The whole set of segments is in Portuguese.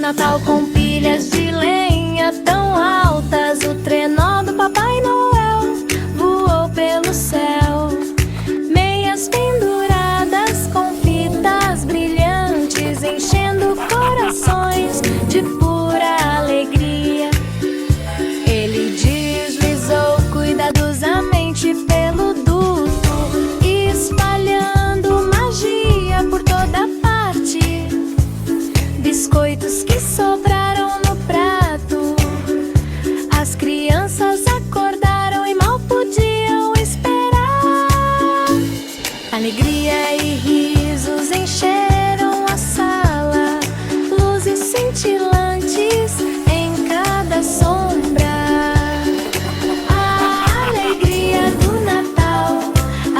Natal com pilhas de lenha tão altas, o trenó do Papai Noel voou pelo céu. Meias penduradas com fitas brilhantes, enchendo corações de pura alegria. Ele deslizou cuidadosamente pelo duto, espalhando magia por toda parte. Biscoitos que sobraram no prato, as crianças acordaram e mal podiam esperar. Alegria e risos encheram a sala, luzes cintilantes em cada sombra. A alegria do Natal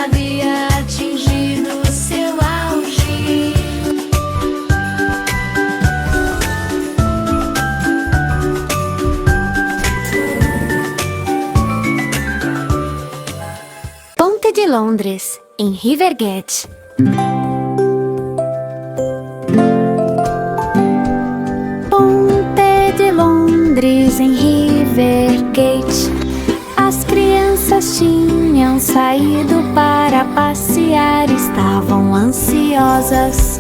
havia atingido seu auge. Ponte de Londres, em Rivergate. Ponte de Londres, em Rivergate. As crianças tinham saído para passear, estavam ansiosas.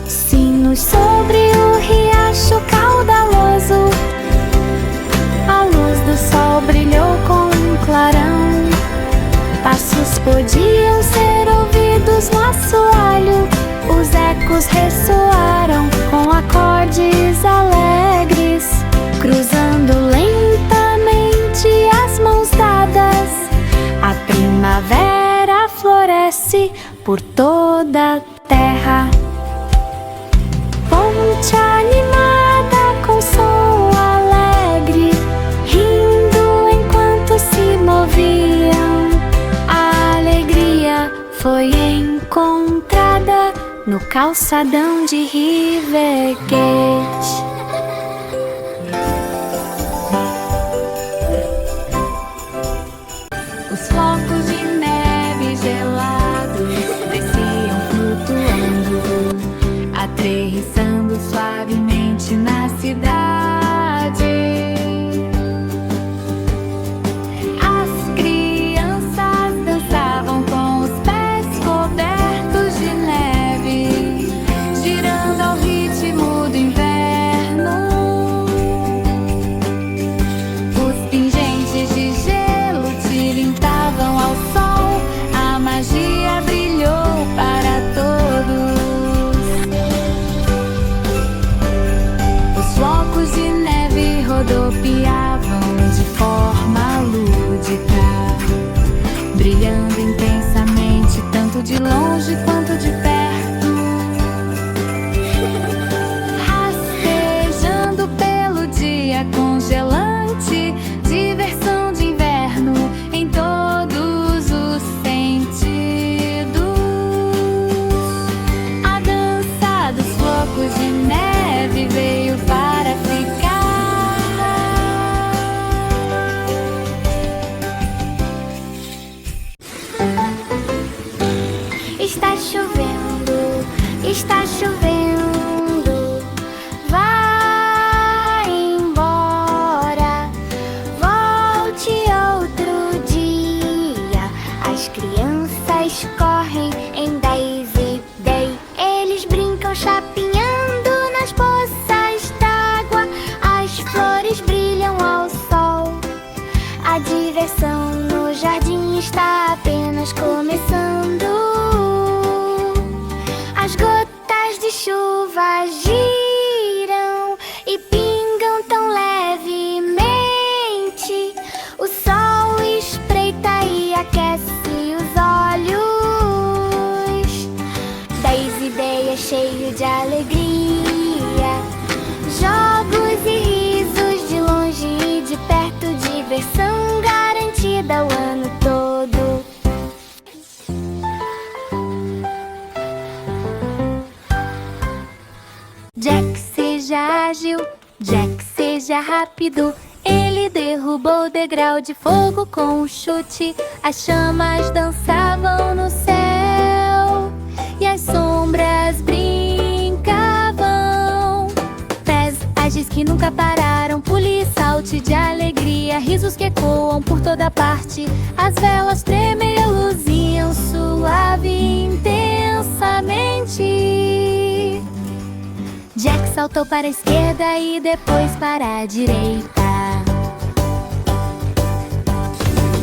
Sinos sobre o riacho caudaloso, a luz do sol brilhou com um clarão. Passos podiam ser ouvidos no assoalho, os ecos ressoaram com acordes alegres, cruzando lentamente as mãos dadas. A primavera floresce por toda a terra. Ponte animada com som alegre, rindo enquanto se moviam. A alegria foi encontrada no calçadão de Rivergate. Os flocos de neve gelados desciam flutuando, aterrissando suavemente na cidade. As crianças dançavam com os pés cobertos de neve, girando ao ritmo do inverno. Os pingentes de gelo tilintavam ao sol, a magia brilhou para todos. Os flocos de neve rodopiavam de forma lúdica, brilhando intensamente, tanto de longe quanto de perto. Rastejando pelo dia congelante, diversão de inverno em todos os sentidos. A dança dos flocos de neve veio para ficar. Está chovendo, está chovendo. Vai embora, volte outro dia. As crianças correm em 10 e 10. Eles brincam chapinhando nas poças d'água. As flores brilham ao sol. A diversão no jardim está apenas começando. As gotas de chuva giram e pingam tão levemente. O sol espreita e aquece os olhos. 10 ideias cheio de alegria, jogos e risos de longe e de perto, diversão garantida o ano todo. Jack, seja ágil, Jack, seja rápido. Ele derrubou o degrau de fogo com um chute. As chamas dançavam no céu e as sombras brincavam. Pés nunca pararam. Pule e salte de alegria, risos que ecoam por toda parte. As velas tremem e luziam suave e intensamente. Jack saltou para a esquerda e depois para a direita.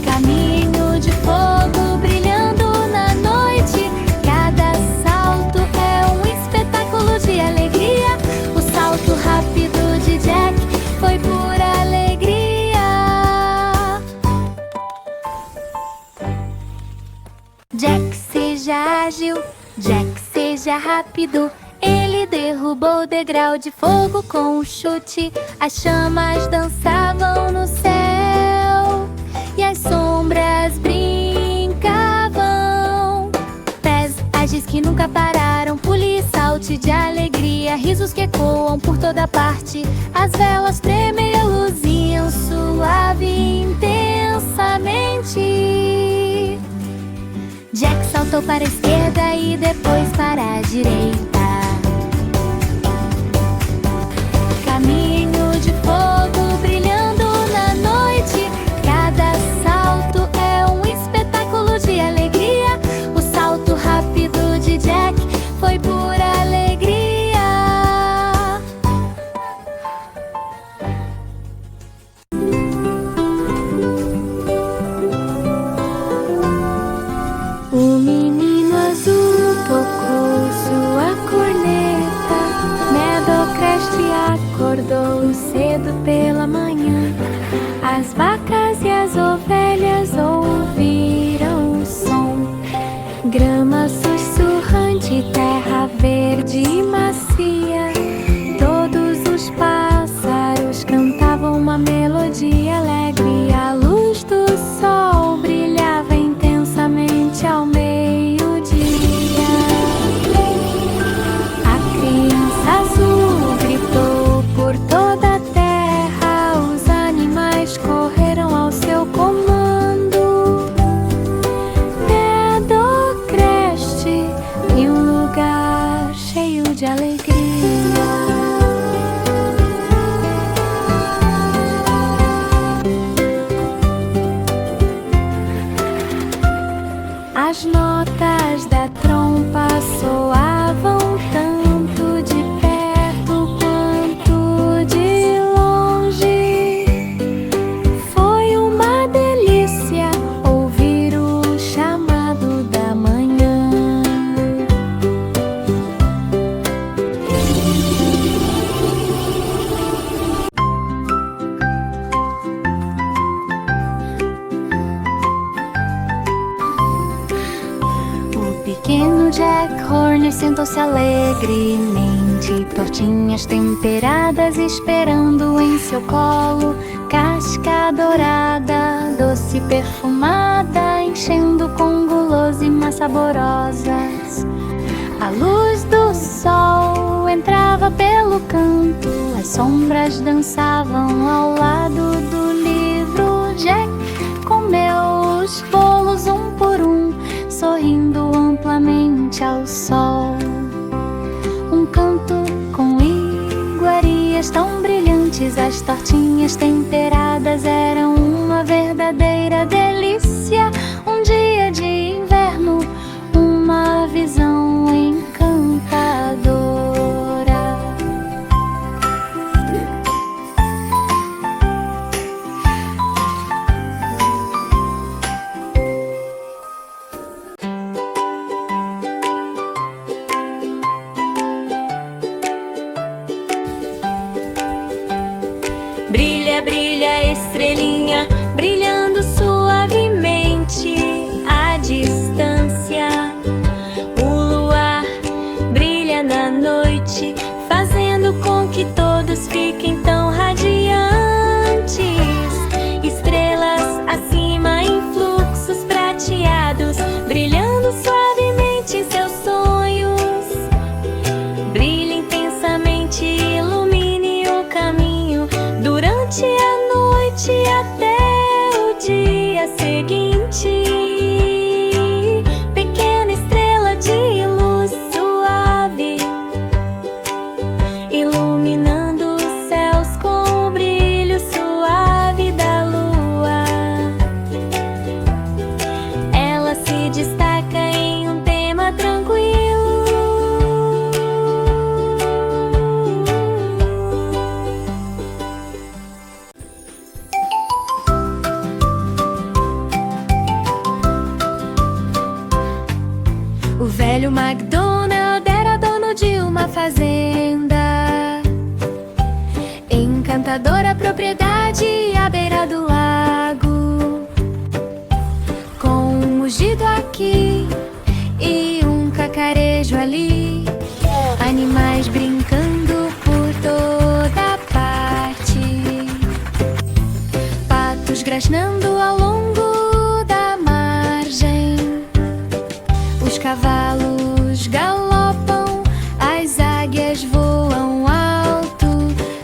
Caminho de fogo brilhando na noite. Cada salto é um espetáculo de alegria. O salto rápido de Jack foi pura alegria. Jack, seja ágil, Jack, seja rápido. Ele derrubou o degrau de fogo com um chute. As chamas dançavam no céu e as sombras brincavam. Pés ágeis que nunca pararam. Pule e salte de alegria, risos que ecoam por toda parte. As velas tremem e luziam suave e intensamente. Jack saltou para a esquerda e depois para a direita. Caminho de fogo brilhando na noite. Cada salto é um espetáculo de alegria. O salto rápido de Jack foi pura alegria. O menino azul tocou sua corneta. Meadowcrest acordou cedo pela manhã. As vacas e as ovelhas ouviram o som. Grama sussurrante, terra verde e macia. Todos os pássaros cantavam uma melodia alegre. A luz do sol brilhava intensamente ao meio-dia. A criança azul gritou por toda a terra. Os animais correram ao seu comando. Meadowcrest e um lugar cheio de alegria. As notas da trompa soavam tanto de perto quanto de longe. Foi uma delícia ouvir o chamado da manhã. O pequeno Jack Horner sentou-se alegremente. Tortinhas temperadas esperando em seu colo. Casca dourada, doce perfumada, enchendo com guloseimas saborosas. A luz do sol entrava pelo canto. As sombras dançavam ao lado do livro. Jack comeu os bolos um por um, sorrindo amplamente ao sol. Um canto com iguarias tão brilhantes. As tortinhas temperadas eram uma verdadeira delícia. Um dia de inverno, uma visão encantadora. Brilha velho MacDonald era dono de uma fazenda, encantadora propriedade à beira do lago, com um mugido aqui e um cacarejo ali, animais brincando por toda parte, patos grasnando ao longo da margem, os cavalos galopam, as águias voam alto,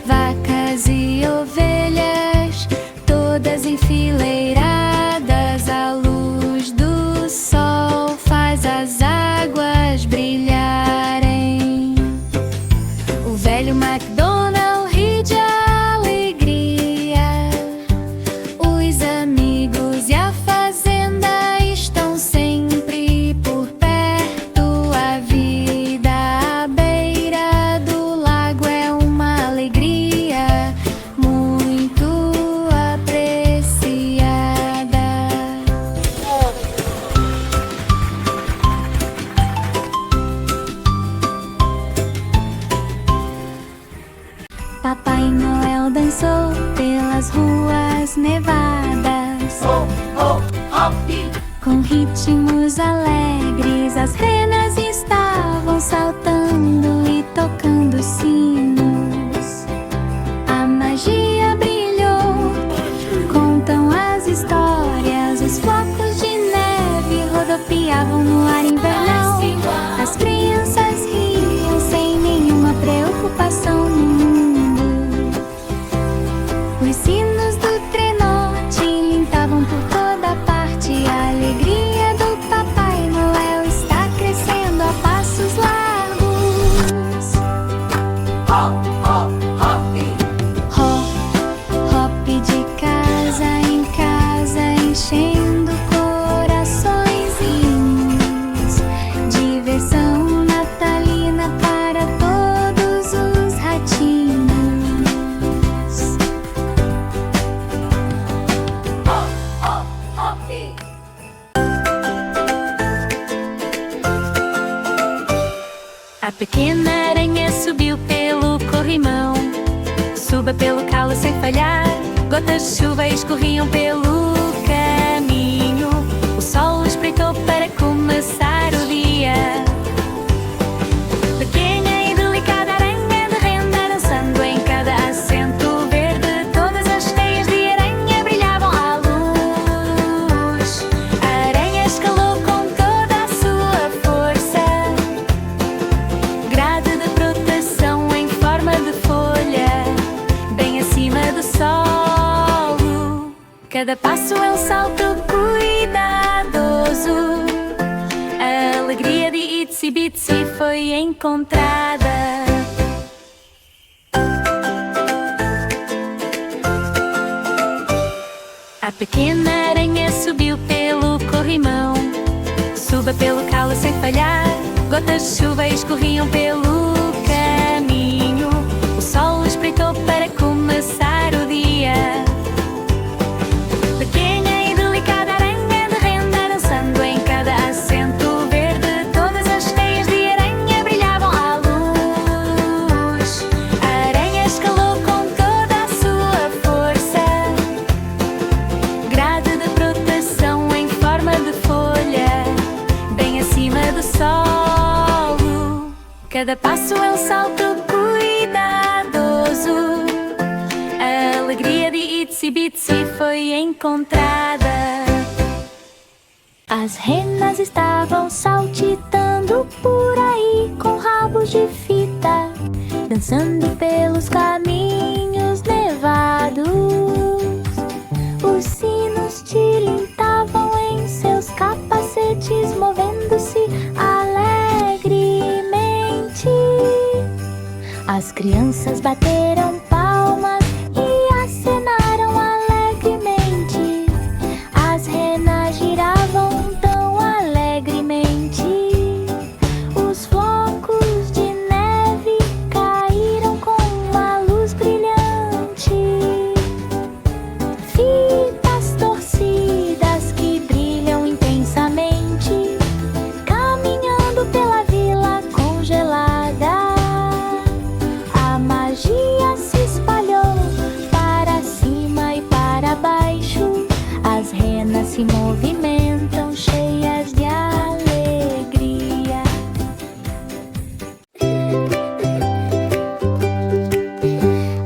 vacas e ovelhas, todas enfileiradas, a luz do sol faz as águas brilharem. O velho MacDonald ri de alegria, os amigos e a fazenda estão sempre por perto, a vida à beira do lago é uma alegria muito apreciada. Papai Noel dançou pelas ruas nevadas, com ritmos alegres, as renas estavam saltando e tocando sinos. A magia brilhou, contam as histórias, os flocos de neve rodopiavam no ar invernal. As crianças riam sem nenhuma preocupação no mundo. Os sinos do trenó tilintavam por toda parte. A alegria do Papai Noel está crescendo a passos largos. Hop, hop de casa em casa, enchendo coraçõezinhos. Diversão natalina para todos os ratinhos. A pequena aranha subiu pelo corrimão, suba pelo calo sem falhar, gotas de chuva escorriam pelo caminho. O sol espreitou para começar o dia. Pequena e delicada aranha de renda, dançando em cada assento verde, todas as teias de aranha brilhavam à luz. A aranha escalou com toda a sua força, grade de proteção em forma de folha, bem acima do solo. Cada passo é um salto cuidadoso. A alegria de Itsy Bitsy foi encontrada. A pequena aranha subiu pelo corrimão, suba pelo calo sem falhar, gotas de chuva escorriam pelo caminho. O sol espreitou para começar o dia. Pequena e delicada aranha de renda, dançando em cada assento verde, todas as teias de aranha brilhavam à luz. A aranha escalou com toda a sua força, grade de proteção em forma de folha, bem acima do solo. Cada passo é um salto cuidadoso. A alegria de Itsy Bitsy foi encontrada. As renas estavam saltitando por aí com rabos de fita, dançando pelos caminhos nevados. Os sinos tilintavam em seus capacetes, movendo-se alegremente. As crianças bateram palmas e acenaram alegremente. As renas giravam tão alegremente. Os flocos de neve caíram com uma luz brilhante. Fitas torcidas que brilham intensamente, caminhando pela movimentam, cheias de alegria.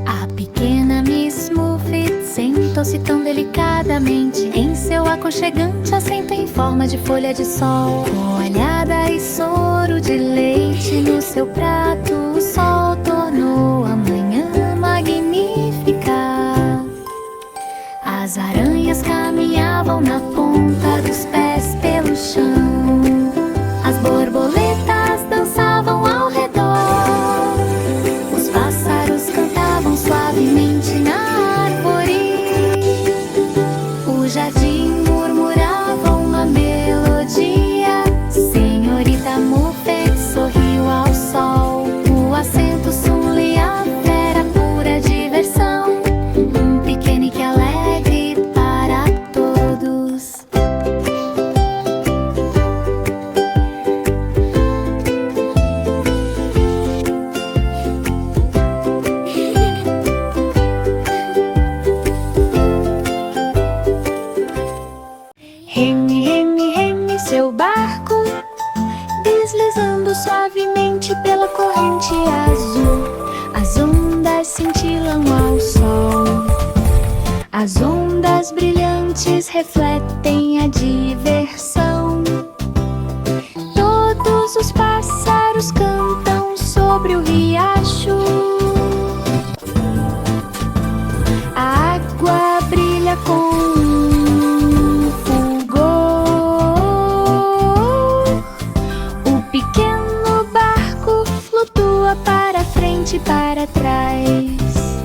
A pequena Miss Muffet sentou-se tão delicadamente em seu aconchegante assento em forma de folha de sol. Molhada e soro de leite no seu prato, o sol tornou a manhã magnífica. As aranhas caminhavam na ponta dos pés pelo chão. As borboletas dançavam ao redor. Os pássaros cantavam suavemente na árvore. O jardim murmurava uma melodia. Senhorita Muffet sorriu ao sol. O assento Sully era pura diversão. Um piquenique alegre para todos. Reme, reme, reme seu barco, deslizando suavemente pela corrente azul. As ondas cintilam ao sol. As ondas brilhantes refletem a diversão. Todos os pássaros cantam sobre o riacho. A água brilha com fulgor. O pequeno barco flutua para frente e para trás,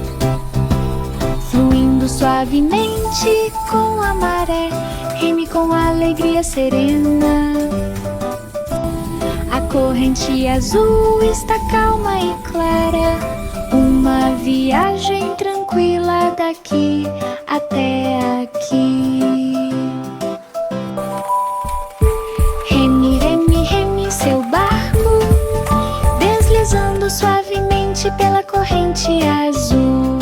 fluindo suavemente com a maré, reme com alegria serena. A corrente azul está calma e clara, uma viagem tranquila daqui até aqui. Reme, reme, reme seu barco, deslizando suavemente pela corrente azul.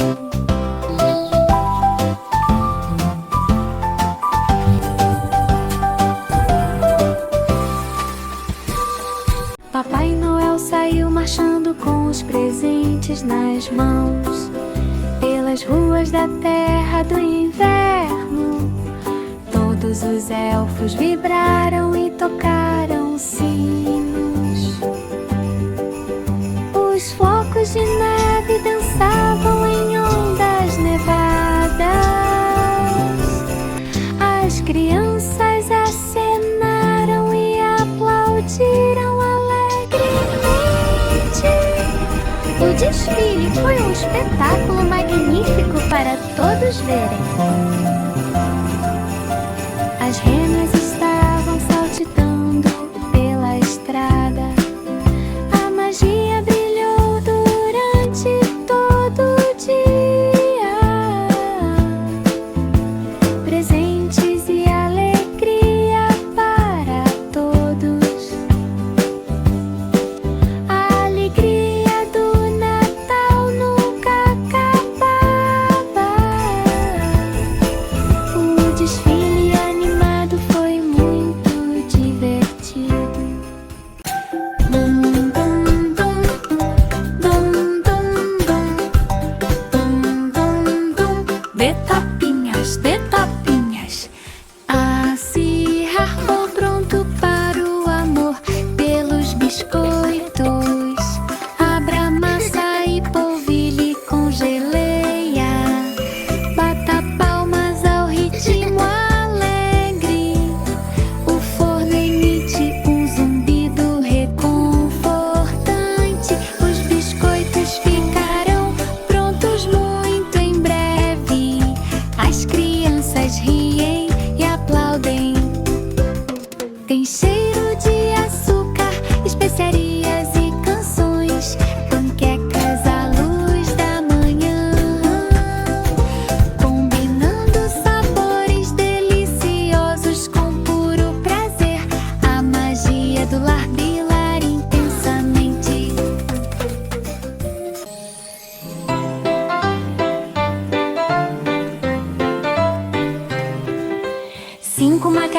Papai Noel saiu marchando com os presentes nas mãos pelas ruas da terra do inverno. Todos os elfos vibraram e tocaram sinos. Os flocos de neve dançavam em ondas nevadas. As crianças acenaram e aplaudiram alegremente. O desfile foi um espetáculo magnífico para todos verem. As renas estavam saltitando pela estrada. A magia brilhou durante todo o dia. Presentes e alegria para todos. A alegria do Natal nunca acabava. O desfile animado foi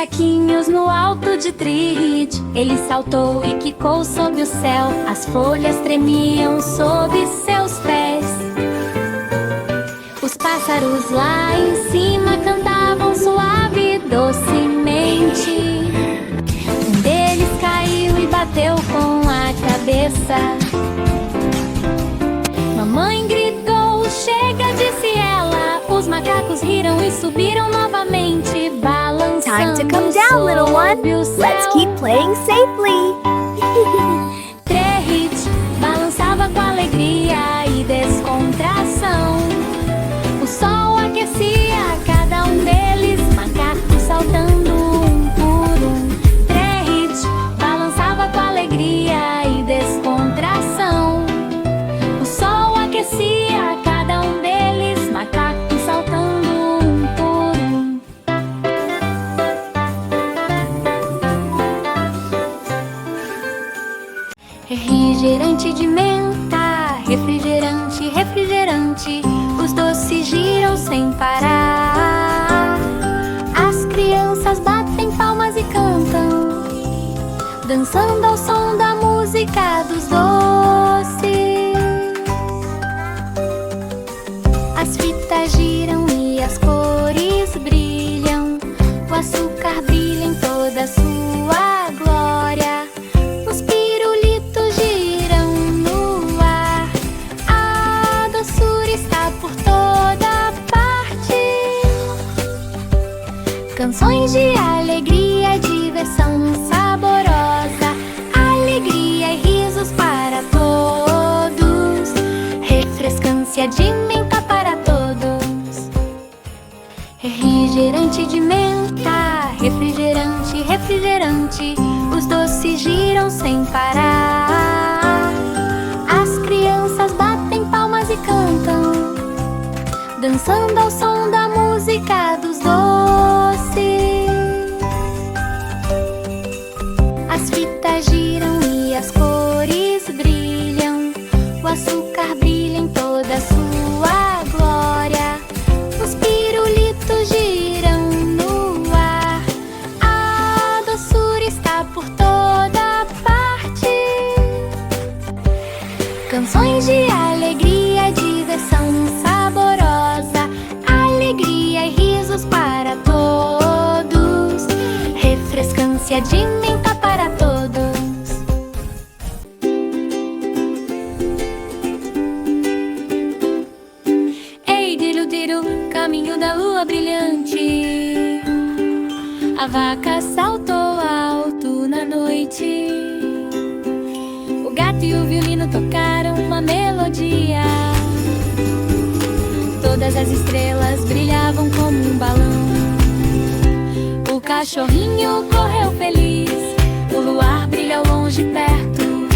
macaquinhos no alto de Tree-Ridge. Ele saltou e quicou sob o céu. As folhas tremiam sob seus pés. Os pássaros lá em cima cantavam suave e docemente. Um deles caiu e bateu com a cabeça. Mamãe gritou, chega, disse ela. Os macacos riram e subiram novamente, balançando. Time to come down, little one. Let's keep playing safely. Tree-Ridge balançava com alegria e descontração. O sol aquecia cada um deles, macacos saltando um por um. Tree-Ridge balançava com alegria e descontração. O sol aquecia cada um deles, macacos saltando um por um. Refrigerante de menta, refrigerante, refrigerante. Os doces giram sem parar. As crianças batem palmas e cantam, dançando ao som da música dos doces. As fitas giram e as cores brilham. O açúcar brilha em toda a sua glória. Os pirulitos giram no ar. A doçura está por toda parte. Canções de alegria, diversão saborosa. Alegria e risos para todos. Refrescância de menta para todos. Refrigerante de menta, refrigerante, refrigerante. Os doces giram sem parar. As crianças batem palmas e cantam, dançando ao som da música dos doces. As fitas giram e as cores brilham. O açúcar brilha em toda a sua glória. Os pirulitos giram no ar. A doçura está por toda parte. Canções de alegria, diversão saborosa. Alegria e risos para todos. Refrescância de menta para todos. Ei, diru-diru, caminho da lua brilhante. A vaca saltou alto na noite. O gato e o violino tocaram uma melodia. Todas as estrelas brilhavam como um balão. O cachorrinho correu feliz. O luar brilha ao longe perto.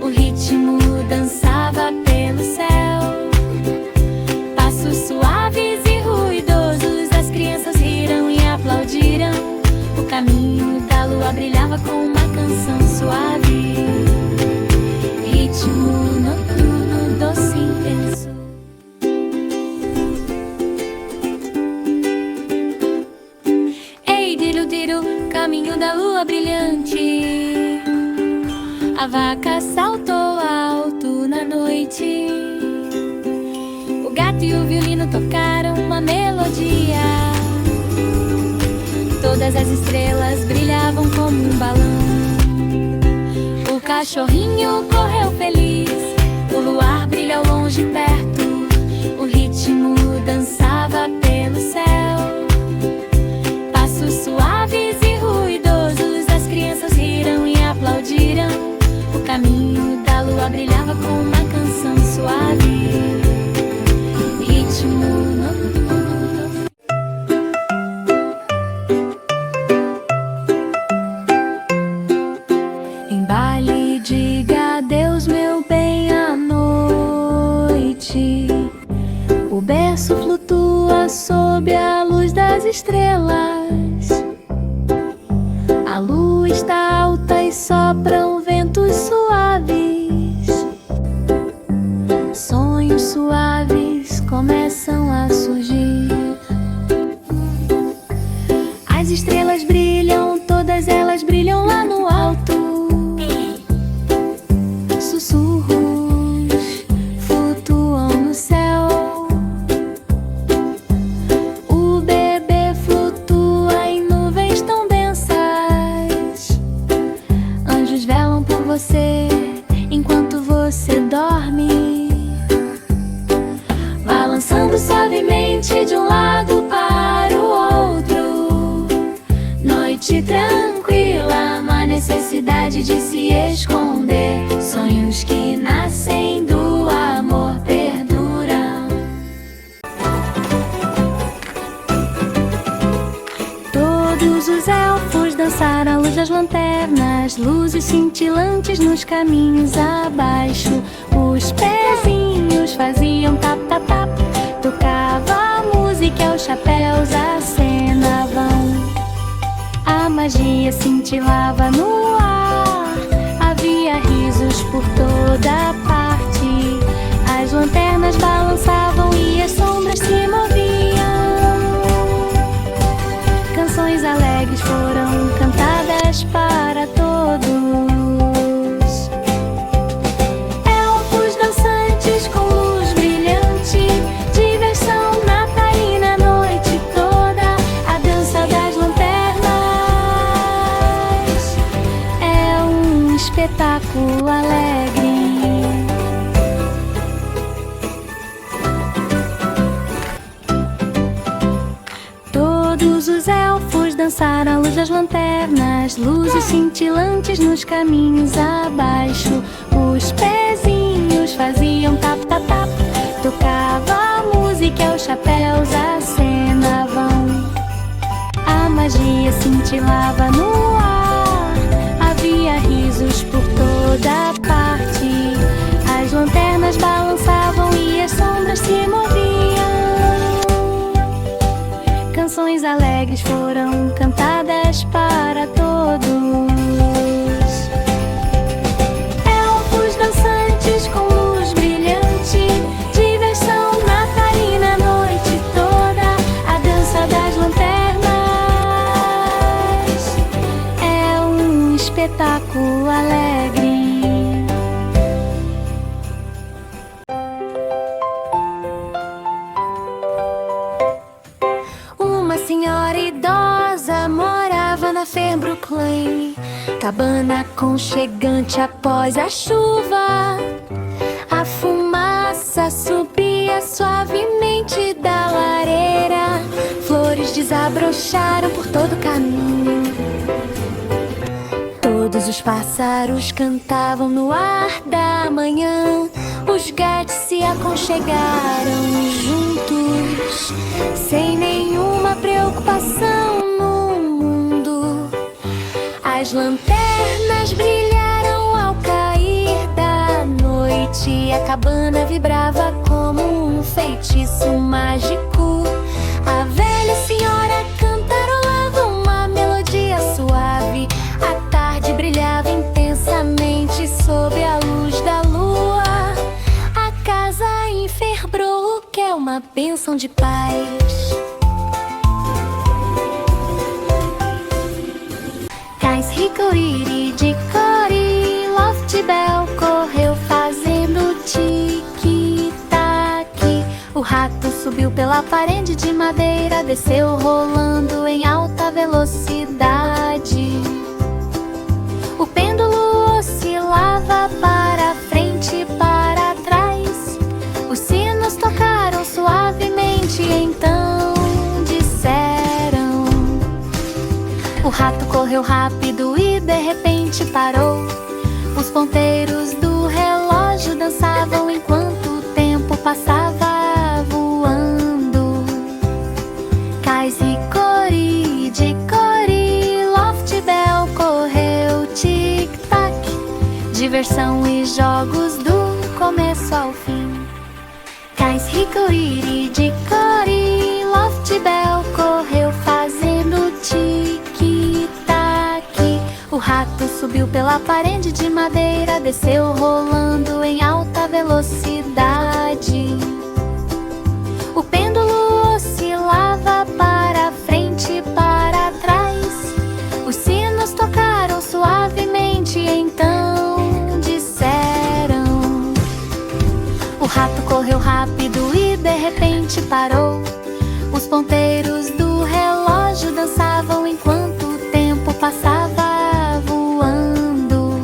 O ritmo dançava pelo céu. Passos suaves e ruidosos. As crianças riram e aplaudiram. O caminho da lua brilhava com uma canção suave. Ritmo noturno, doce e intenso. Ei, diru-diru, caminho da lua brilhante. A vaca saltou alto na noite. O gato e o violino tocaram uma melodia. Todas as estrelas brilhavam como um balão. O cachorrinho correu feliz. O luar brilha ao longe perto. O ritmo dançava pelo céu. Passos suaves e ruidosos. As crianças riram e aplaudiram. O caminho da lua brilhava com uma canção suave. Ritmo noturno. Em baile, diga adeus, meu bem, à noite. noite tranquila, não há necessidade de se esconder. Sonhos que nascem do amor perduram. Todos os elfos dançaram à luz das lanternas, luzes cintilantes nos caminhos abaixo. Os pezinhos faziam tap tap tap, tocava a música e os chapéus acenavam. A magia cintilava no ar, havia risos por toda parte. As lanternas balançavam e as sombras se moviam. Canções alegres foram cantadas para todos. Elfos dançantes com luz brilhante, diversão natalina a noite toda. A dança das lanternas é um espetáculo alegre. Todos os elfos dançaram à luz das lanternas, luzes cintilantes nos caminhos abaixo. Os pezinhos faziam tap tap tap, tocava a música e os chapéus acenavam. A magia cintilava no ar, havia risos por toda parte. As lanternas balançavam e as sombras se moviam. Canções alegres foram cantadas para todos. Elfos dançantes com luz brilhante, diversão natalina a noite toda. A dança das lanternas é um espetáculo alegre. Uma senhora idosa morava na Fernbrook, cabana aconchegante após a chuva. A fumaça subia suavemente da lareira, flores desabrocharam por todo o caminho. Todos os pássaros cantavam no ar da manhã. Os gatos se aconchegaram juntos, sem nenhuma preocupação no mundo. As lanternas brilharam ao cair da noite. A cabana vibrava como um feitiço mágico. A velha senhora cantarolava uma melodia suave. A tarde brilhava intensamente sob a luz da lua. A casa em Fernbrook é uma bênção de paz. Cais, Hickory, Dickory, Loftbel correu fazendo tic-tac. O rato subiu pela parede de madeira, desceu rolando em alta velocidade. O pêndulo oscilava para frente e para trás. Os sinos tocaram suavemente, então disseram. O rato correu rápido e de repente parou. Os ponteiros do relógio dançavam enquanto o tempo passava voando. Cais, Hickory, Dickory, Loftbel correu tic-tac. Diversão e jogos do começo ao fim. Cais, Hickory, Dickory, Loftbel correu fazendo tic-tac. O rato subiu pela parede de madeira, desceu rolando em alta velocidade. O pêndulo oscilava para frente e para trás. Os sinos tocaram suavemente, então disseram. O rato correu rápido e de repente parou. Os ponteiros do relógio dançavam enquanto o tempo passava voando.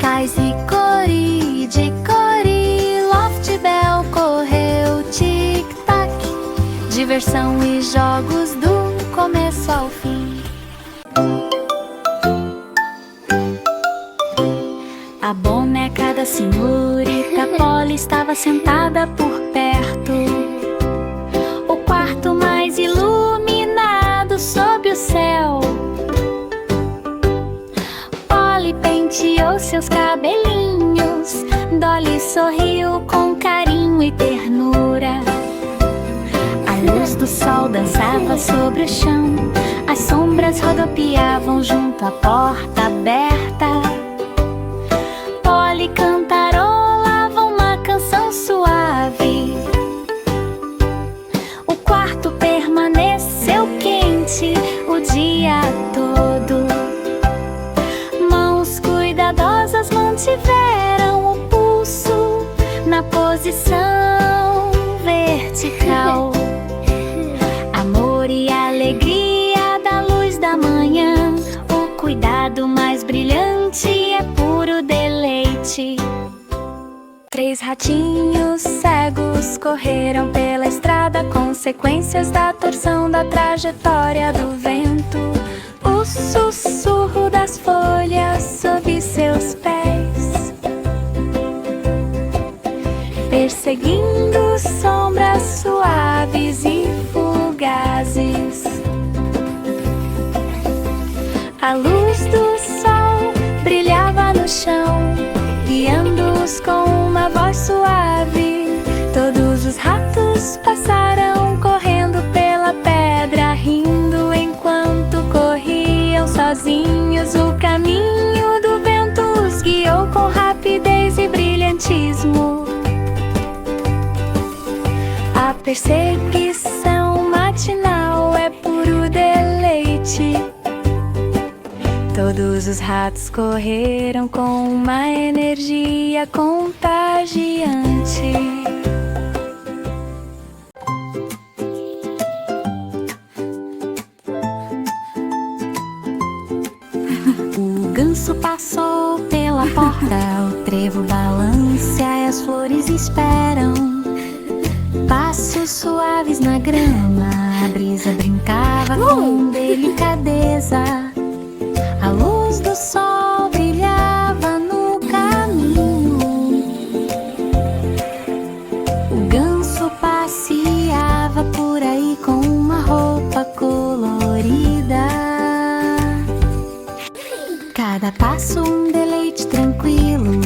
Cais, Hickory, Dickory, Loftbel correu tic-tac. Diversão e jogos do começo ao fim. senhorita Polly estava sentada por perto. O quarto mais iluminado sob o céu. Polly penteou seus cabelinhos. Dolly sorriu com carinho e ternura. A luz do sol dançava sobre o chão. As sombras rodopiavam junto à porta aberta. Polly cantarolava uma canção suave. O quarto permaneceu quente o dia todo. Mãos cuidadosas mantiveram o pulso na posição vertical. Amor e alegria da luz da manhã. O cuidado mais brilhante é puro deleite. 3 ratinhos cegos correram pela estrada, consequências da torção da trajetória do vento. O sussurro das folhas sob seus pés, perseguindo sombras suaves e fugazes. A luz do sol brilhava no chão, guiando-os com uma voz suave. Todos os ratos passaram correndo pela pedra, rindo enquanto corriam sozinhos. O caminho do vento os guiou com rapidez e brilhantismo. A perseguição matinal é puro deleite. Todos os ratos correram com uma energia contagiante. O ganso passou pela porta, o trevo balança e as flores esperam. Passos suaves na grama, a brisa brincava com delicadeza. A luz do sol brilhava no caminho. O ganso passeava por aí com uma roupa colorida. Cada passo um deleite tranquilo.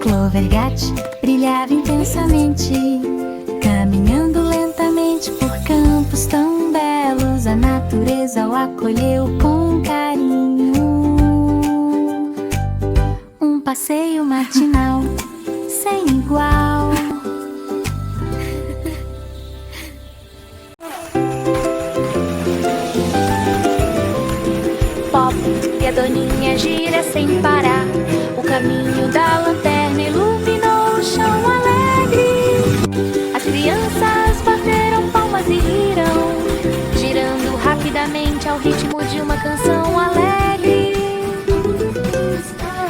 Clover Gat brilhava intensamente, caminhando lentamente por campos tão belos. A natureza o acolheu com carinho. Um passeio matinal sem igual. Pop e a doninha gira sem parar. O caminho da lanterna iluminou o chão alegre. As crianças bateram palmas e riram, girando rapidamente ao ritmo de uma canção alegre.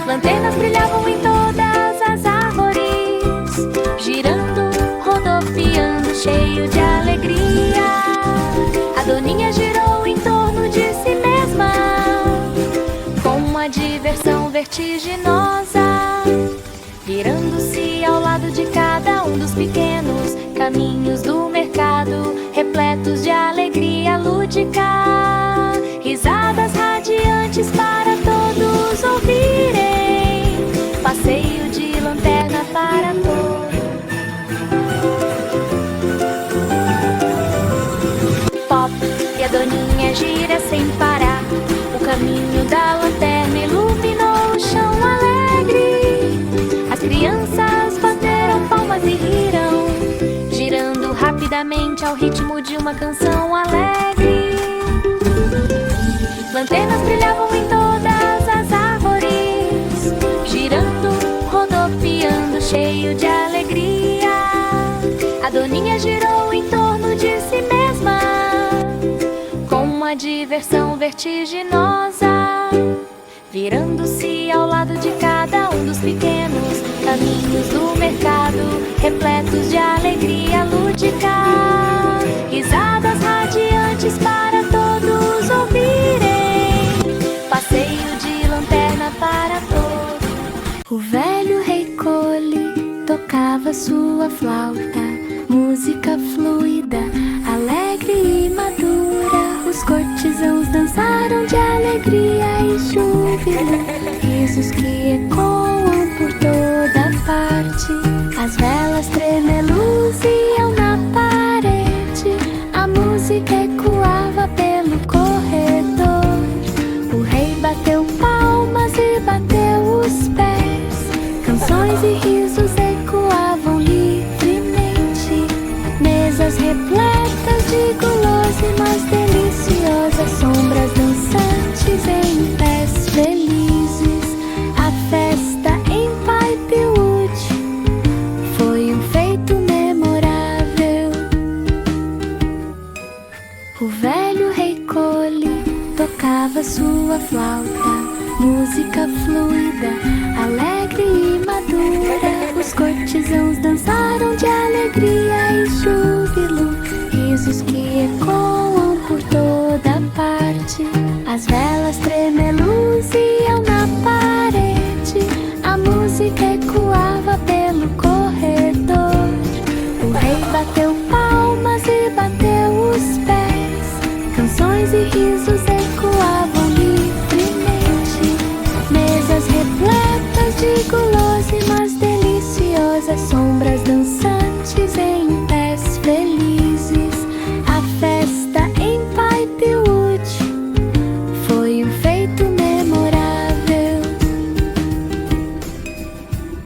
Lanternas brilhavam em todas as árvores, girando, rodopiando, cheio de alegria. A doninha girou em torno de si mesma, com uma diversão vertiginosa, virando-se ao lado de cada um dos pequenos caminhos do mercado, repletos de alegria lúdica. Risadas radiantes para todos ouvirem. Passeio de lanterna para todos. Pop e a doninha gira sem parar. O caminho da lanterna iluminou o chão alegre. As crianças bateram palmas e riram, girando rapidamente ao ritmo de uma canção alegre. Lanternas brilhavam em todas as árvores, girando, rodopiando, cheio de alegria. A doninha girou em torno de si mesma, com uma diversão vertiginosa, virando-se ao lado de cada um dos pequenos caminhos do mercado, repletos de alegria lúdica. Risadas radiantes para todos ouvirem. Passeio de lanterna para todos. O velho rei tocava sua flauta, música fluida, alegre e madura. Os cortesãos dançaram de alegria e júbilo, risos que ecoam por toda parte. As velas tremeluziam na parede, a música ecoava pelo corredor. O rei bateu palmas e bateu os pés, canções e risos ecoavam livremente. Mesas repletas de guloseimas deliciosas, sombras dançantes em pés felizes. A festa em Pipewood foi um feito memorável. O velho rei Cole tocava sua flauta, música fluida, alegre e madura. Os cortesãos dançaram de alegria e júbilo, risos que ecoam por toda parte. As velas tremeluziam na parede, a música